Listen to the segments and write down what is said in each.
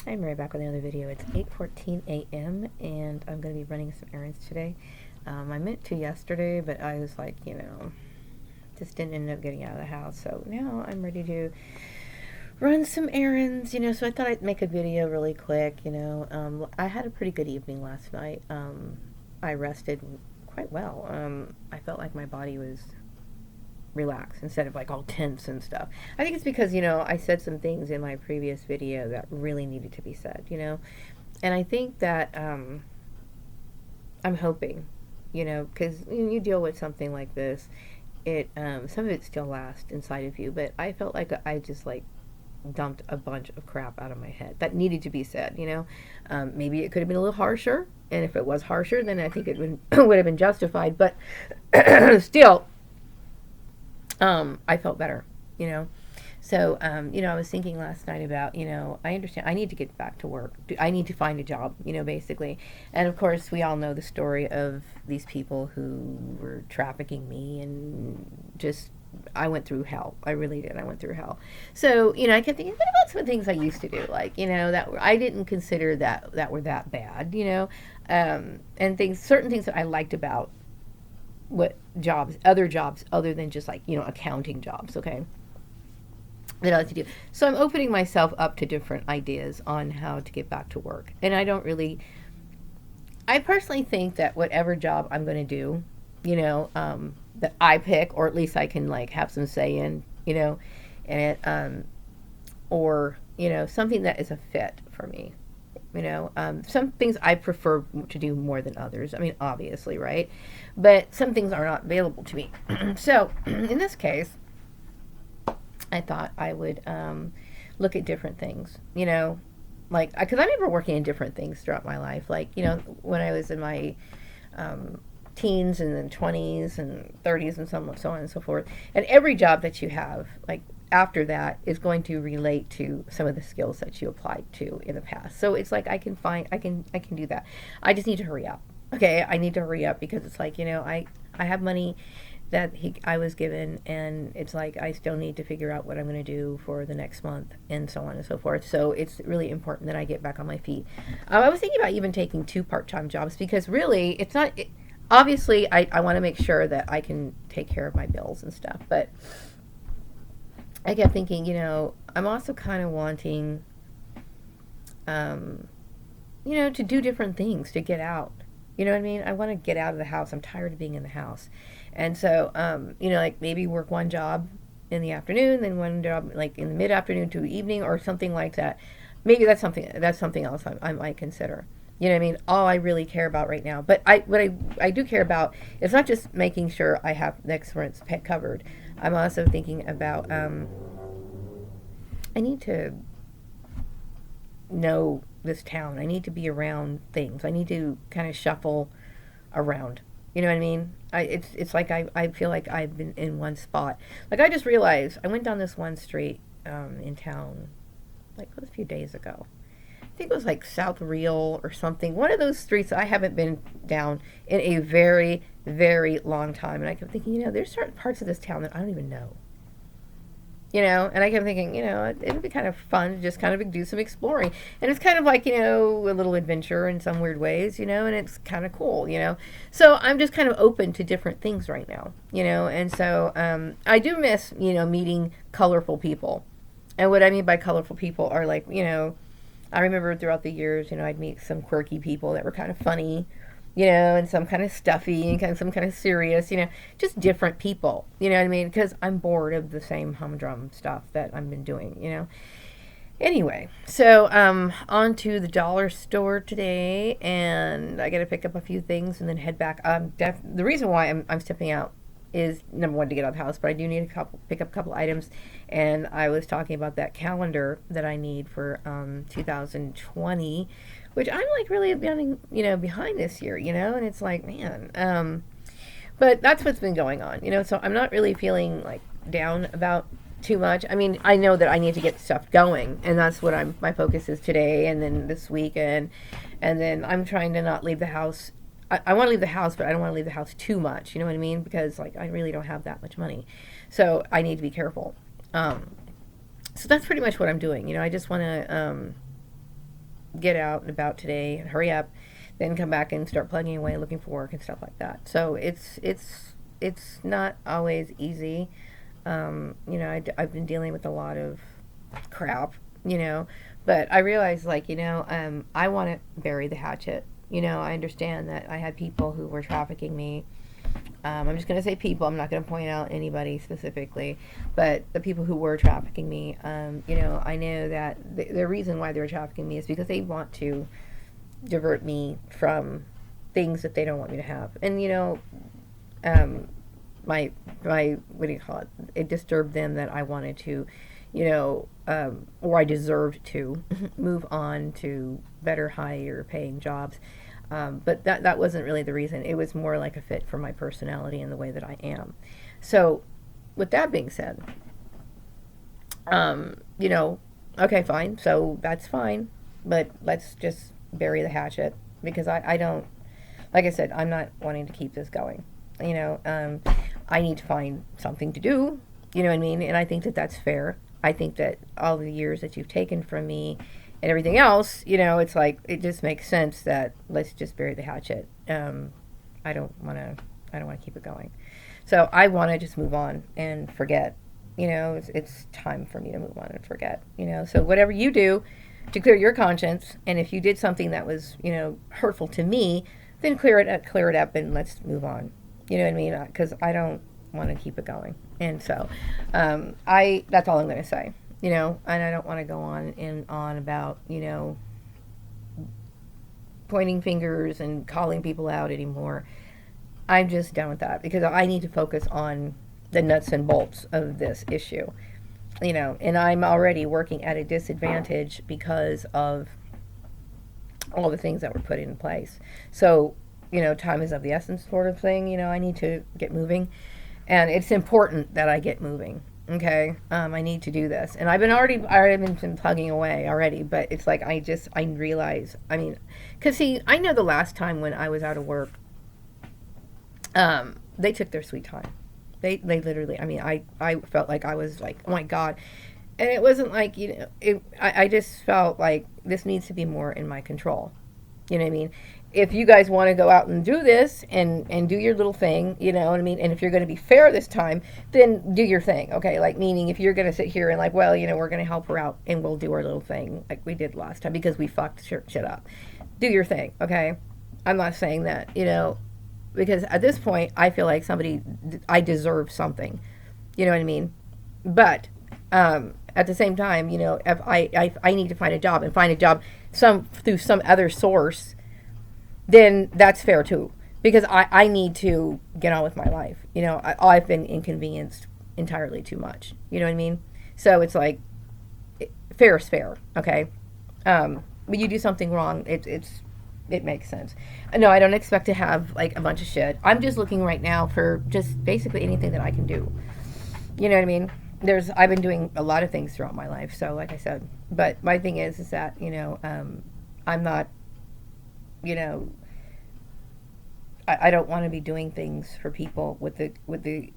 I'm right back with another video. It's 8:14 a.m. and I'm going to be running some errands today. I meant to yesterday, but I was like, just didn't end up getting out of the house. So now I'm ready to run some errands, so I thought I'd make a video really quick. I had a pretty good evening last night. I rested quite well. I felt like my body was relax instead of like all tense and stuff. I think it's because, I said some things in my previous video that really needed to be said. And I think that I'm hoping, because when you deal with something like this, some of it still lasts inside of you, but I felt like I just like dumped a bunch of crap out of my head that needed to be said. Maybe it could have been a little harsher, and if it was harsher, then I think it would have been justified, but still, I felt better, you know. So, I was thinking last night about, I understand I need to get back to work. I need to find a job, basically. And of course, we all know the story of these people who were trafficking me and just, I went through hell. I really did. I went through hell. So, I kept thinking, what about some things I used to do? Like, that I didn't consider that were that bad, and certain things that I liked about what other jobs other than just like, accounting jobs, okay? That I like to do. So I'm opening myself up to different ideas on how to get back to work. And I personally think that whatever job I'm going to do, that I pick, or at least I can like have some say in, and or, something that is a fit for me. Some things I prefer to do more than others. I mean, obviously, right? But some things are not available to me. So, in this case, I thought I would look at different things, like, because I remember working in different things throughout my life. Like, when I was in my teens and then 20s and 30s and so on and so forth. And every job that you have, like, after that is going to relate to some of the skills that you applied to in the past. So it's like I can do that. I just need to hurry up. Okay, I need to hurry up because it's like, I have money that I was given, and it's like I still need to figure out what I'm going to do for the next month and so on and so forth. So it's really important that I get back on my feet. I was thinking about even taking 2 part-time jobs because really it's not obviously I want to make sure that I can take care of my bills and stuff, but I kept thinking, I'm also kind of wanting, to do different things, to get out. You know what I mean? I want to get out of the house. I'm tired of being in the house. And so, like maybe work one job in the afternoon, then one job like in the mid-afternoon to evening or something like that. Maybe that's something else I might consider. You know what I mean? All I really care about right now. But what I do care about is not just making sure I have next rent's pet covered. I'm also thinking about I need to know this town. I need to be around things. I need to kind of shuffle around. You know what I mean? It's like I feel like I've been in one spot. Like I just realized I went down this one street in town like a few days ago. I think it was like South Real or something. One of those streets I haven't been down in a very, very long time. And I kept thinking, there's certain parts of this town that I don't even know. And I kept thinking, it would be kind of fun to just kind of do some exploring. And it's kind of like, a little adventure in some weird ways, and it's kind of cool. So I'm just kind of open to different things right now, and so I do miss, meeting colorful people. And what I mean by colorful people are like, I remember throughout the years, I'd meet some quirky people that were kind of funny, and some kind of stuffy and some kind of serious, just different people, you know what I mean? Because I'm bored of the same humdrum stuff that I've been doing. Anyway, so on to the dollar store today, and I got to pick up a few things and then head back. The reason why I'm stepping out is number one to get out of the house, but I do need to pick up a couple items, and I was talking about that calendar that I need for 2020, which I'm like really running, behind this year, and it's like, man, but that's what's been going on, so I'm not really feeling like down about too much. I mean, I know that I need to get stuff going, and that's what my focus is today and then this weekend, and then I'm trying to not leave the house. I want to leave the house, but I don't want to leave the house too much, you know what I mean? Because like I really don't have that much money, so I need to be careful. So that's pretty much what I'm doing. I just want to get out and about today and hurry up, then come back and start plugging away, looking for work and stuff like that. So it's not always easy. I've been dealing with a lot of crap, but I realized, like, I want to bury the hatchet. I understand that I had people who were trafficking me. I'm just going to say people. I'm not going to point out anybody specifically, but the people who were trafficking me, I know that the reason why they were trafficking me is because they want to divert me from things that they don't want me to have. And, my what do you call it? It disturbed them that I wanted to, or I deserved to move on to better, higher paying jobs. But that wasn't really the reason. It was more like a fit for my personality and the way that I am. So, with that being said, okay, fine. So that's fine. But let's just bury the hatchet because I don't, like I said, I'm not wanting to keep this going. I need to find something to do. You know what I mean? And I think that that's fair. I think that all the years that you've taken from me and everything else, it's like, it just makes sense that let's just bury the hatchet. I don't want to keep it going. So I want to just move on and forget. It's time for me to move on and forget. So whatever you do to clear your conscience, and if you did something that was, hurtful to me, then clear it up, and let's move on. You know what I mean? Because I don't want to keep it going. And so, that's all I'm going to say. And I don't want to go on and on about, pointing fingers and calling people out anymore. I'm just done with that because I need to focus on the nuts and bolts of this issue. And I'm already working at a disadvantage because of all the things that were put in place. So, time is of the essence sort of thing. I need to get moving. And it's important that I get moving. Okay, I need to do this, and I've been plugging away already. But it's like I realize. I mean, because see, I know the last time when I was out of work, they took their sweet time. They literally. I mean, I felt like I was like, oh my God, and it wasn't like I just felt like this needs to be more in my control. You know what I mean? If you guys want to go out and do this and do your little thing, you know what I mean? And if you're going to be fair this time, then do your thing, okay? Like, meaning if you're going to sit here and like, well, we're going to help her out and we'll do our little thing like we did last time because we fucked shit up. Do your thing, okay? I'm not saying that, because at this point, I feel like I deserve something. You know what I mean? But at the same time, if I need to find a job and find a job through some other source, then that's fair too. Because I need to get on with my life. I've been inconvenienced entirely too much. You know what I mean? So it's like, fair is fair, okay? When you do something wrong, it makes sense. No, I don't expect to have like a bunch of shit. I'm just looking right now for just basically anything that I can do. You know what I mean? I've been doing a lot of things throughout my life. So like I said, but my thing is that, I'm not, I don't want to be doing things for people with the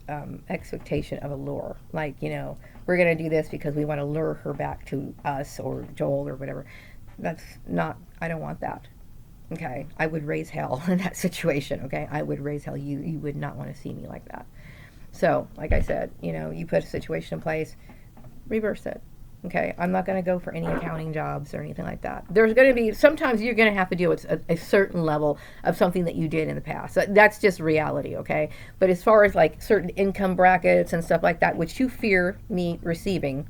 expectation of a lure. Like, we're going to do this because we want to lure her back to us or Joel or whatever. That's not, I don't want that. Okay. I would raise hell in that situation. Okay. I would raise hell. You would not want to see me like that. So, like I said, you put a situation in place, reverse it. Okay, I'm not going to go for any accounting jobs or anything like that. There's going to be, sometimes you're going to have to deal with a certain level of something that you did in the past. That's just reality, okay? But as far as like certain income brackets and stuff like that, which you fear me receiving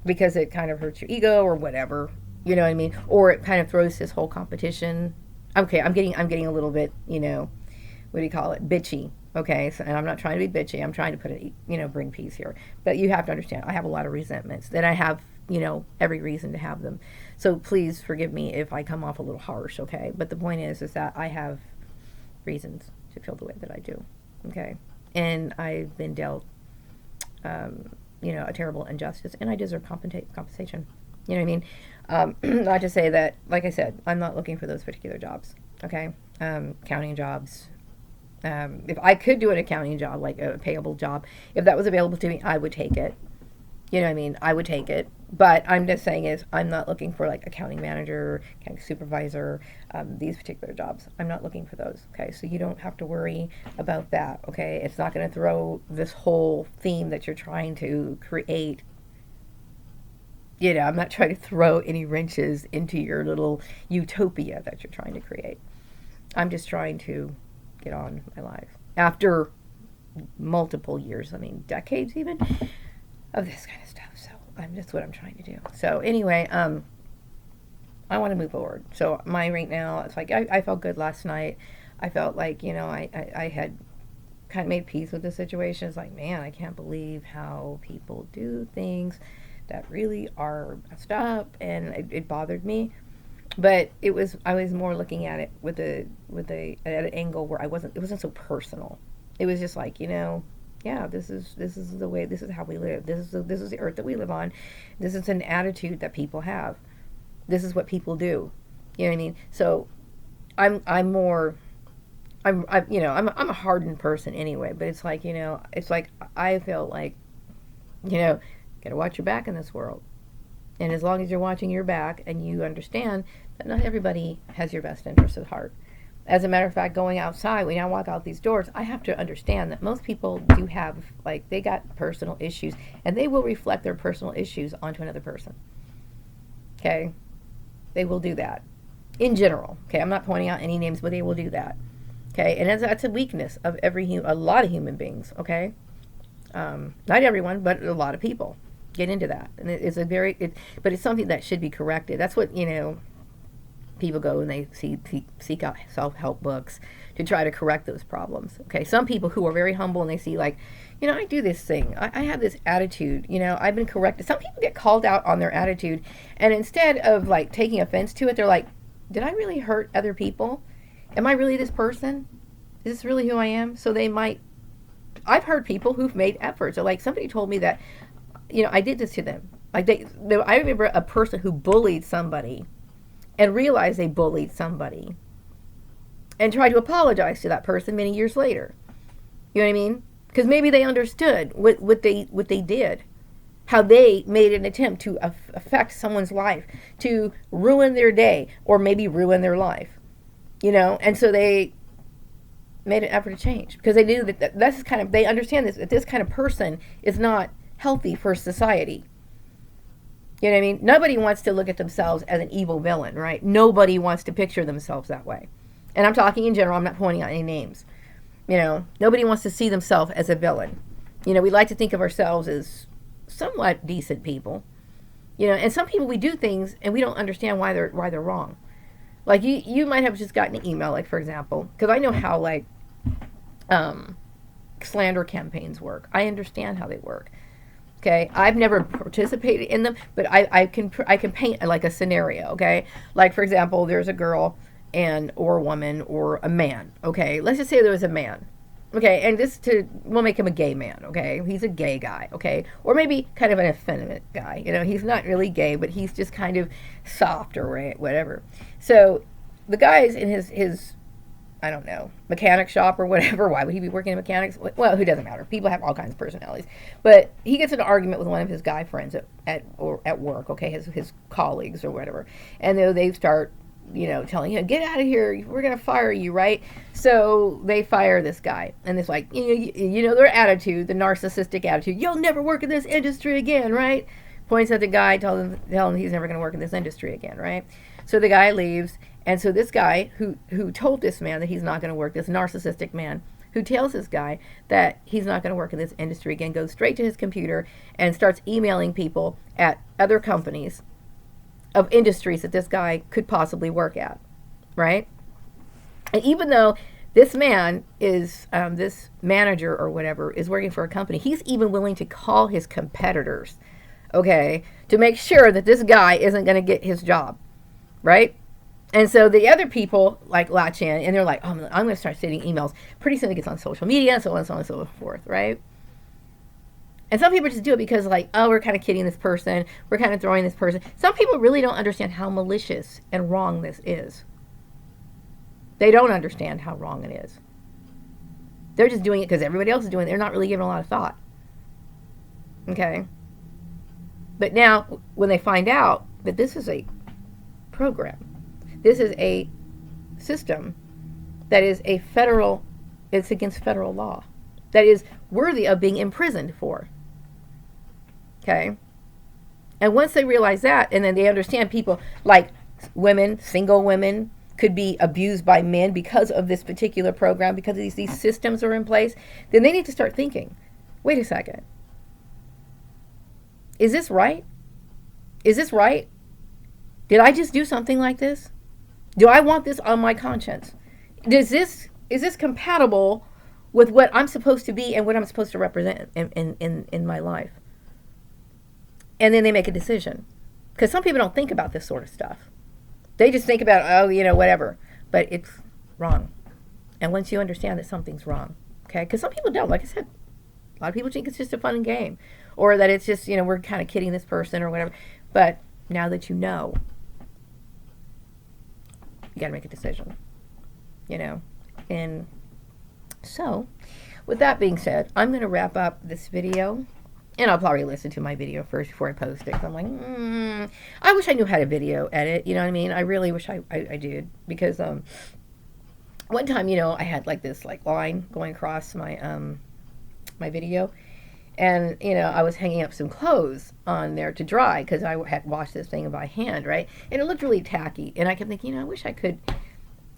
because it kind of hurts your ego or whatever, you know what I mean? Or it kind of throws this whole competition. Okay, I'm getting a little bit, what do you call it? Bitchy. Okay, so, and I'm not trying to be bitchy. I'm trying to put it, bring peace here. But you have to understand, I have a lot of resentments that I have, every reason to have them. So please forgive me if I come off a little harsh, okay? But the point is that I have reasons to feel the way that I do, okay? And I've been dealt, a terrible injustice, and I deserve compensation. You know what I mean? Not to say that, like I said, I'm not looking for those particular jobs, okay? Accounting jobs. If I could do an accounting job, like a payable job, if that was available to me, I would take it. You know what I mean? I would take it. But I'm just saying is I'm not looking for like accounting manager, accounting supervisor, these particular jobs. I'm not looking for those. Okay, so you don't have to worry about that. Okay, it's not going to throw this whole theme that you're trying to create. You know, I'm not trying to throw any wrenches into your little utopia that you're trying to create. I'm just trying to get on with my life after multiple years. I mean, decades even of this kind of stuff. So that's what I'm trying to do. So anyway, I want to move forward. So my right now, it's like I felt good last night. I felt like, you know, I had kind of made peace with the situation. It's like, man, I can't believe how people do things that really are messed up, and it bothered me. But I was more looking at it with at an angle where it wasn't so personal. It was just like, you know, yeah, this is the way, this is how we live. This is the earth that we live on. This is an attitude that people have. This is what people do. You know what I mean? So I'm more you know, I'm a hardened person anyway, but it's like, you know, it's like I feel like, you know, gotta watch your back in this world. And as long as you're watching your back and you understand that not everybody has your best interest at heart. As a matter of fact, going outside, when I walk out these doors, I have to understand that most people do have, like, they got personal issues, and they will reflect their personal issues onto another person. Okay? They will do that. In general. Okay? I'm not pointing out any names, but they will do that. Okay? And that's a weakness of a lot of human beings. Okay? Not everyone, but a lot of people get into that. And but it's something that should be corrected. That's what, you know, people go and they seek out self-help books to try to correct those problems. Okay, some people who are very humble and they see, like, you know, I do this thing, I have this attitude, you know, I've been corrected. Some people get called out on their attitude, and instead of like taking offense to it, they're like, did I really hurt other people? Am I really this person? Is this really who I am? So I've heard people who've made efforts. So like somebody told me that, you know, I did this to them. Like I remember a person who bullied somebody and realized they bullied somebody and tried to apologize to that person many years later. You know what I mean? Because maybe they understood what they did, how they made an attempt to affect someone's life, to ruin their day, or maybe ruin their life. You know, and so they made an effort to change because they knew that they understand that this kind of person is not healthy for society. You know what I mean? Nobody wants to look at themselves as an evil villain, right? Nobody wants to picture themselves that way. And I'm talking in general, I'm not pointing out any names. You know, nobody wants to see themselves as a villain. You know, we like to think of ourselves as somewhat decent people. You know, and some people, we do things and we don't understand why they're wrong. Like you might have just gotten an email, like, for example, because I know how, like, slander campaigns work. I understand how they work. Okay, I've never participated in them, but I can paint like a scenario. Okay, like, for example, there's a girl or a woman or a man. Okay, let's just say there was a man. Okay, and we'll make him a gay man. Okay, he's a gay guy. Okay, or maybe kind of an effeminate guy. You know, he's not really gay, but he's just kind of soft or whatever. So the guy's in his I don't know, mechanic shop or whatever. Why would he be working in mechanics? Well, who doesn't matter. People have all kinds of personalities. But he gets in an argument with one of his guy friends at work, okay, his colleagues or whatever. And they start, you know, telling him, get out of here. We're going to fire you, right? So they fire this guy. And it's like, you know, their attitude, the narcissistic attitude, you'll never work in this industry again, right? Points at the guy, tell him he's never going to work in this industry again, right? So the guy leaves. And so this guy who told this man that he's not going to work, this narcissistic man who tells this guy that he's not going to work in this industry again, goes straight to his computer and starts emailing people at other companies of industries that this guy could possibly work at, right? And even though this man is, this manager or whatever, is working for a company, he's even willing to call his competitors, okay, to make sure that this guy isn't going to get his job, right? And so the other people, like, latch in, and they're like, oh, I'm going to start sending emails. Pretty soon it gets on social media, and so on and so on and so forth, right? And some people just do it because, like, oh, we're kind of kidding this person. We're kind of throwing this person. Some people really don't understand how malicious and wrong this is. They don't understand how wrong it is. They're just doing it because everybody else is doing it. They're not really giving a lot of thought. Okay? But now, when they find out that this is a program, this is a system that is a federal, it's against federal law, that is worthy of being imprisoned for. Okay? And once they realize that, and then they understand people like women, single women, could be abused by men because of this particular program, because these systems are in place, then they need to start thinking, wait a second. Is this right? Is this right? Did I just do something like this? Do I want this on my conscience? Is this compatible with what I'm supposed to be and what I'm supposed to represent in my life? And then they make a decision. Because some people don't think about this sort of stuff. They just think about, oh, whatever. But it's wrong. And once you understand that something's wrong, okay? Because some people don't. Like I said, a lot of people think it's just a fun game. Or that it's just, we're kind of kidding this person or whatever. But now that you know, you got to make a decision. And so, with that being said, I'm going to wrap up this video. And I'll probably listen to my video first before I post it. 'Cause I'm like, I wish I knew how to video edit. You know what I mean? I really wish I did. Because one time, I had like this line going across my my video. And, I was hanging up some clothes on there to dry because I had washed this thing by hand, right? And it looked really tacky. And I kept thinking, I wish I could.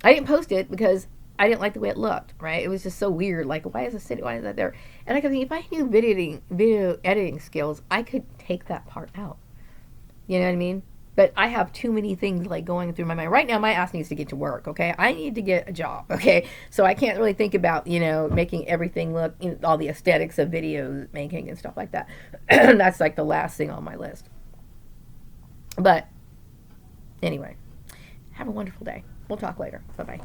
I didn't post it because I didn't like the way it looked, right? It was just so weird. Like, why is that there? And I kept thinking, if I knew video editing skills, I could take that part out. You know what I mean? But I have too many things going through my mind. Right now, my ass needs to get to work, okay? I need to get a job, okay? So I can't really think about, making everything look, all the aesthetics of video making and stuff like that. That's like the last thing on my list. But anyway, have a wonderful day. We'll talk later. Bye-bye.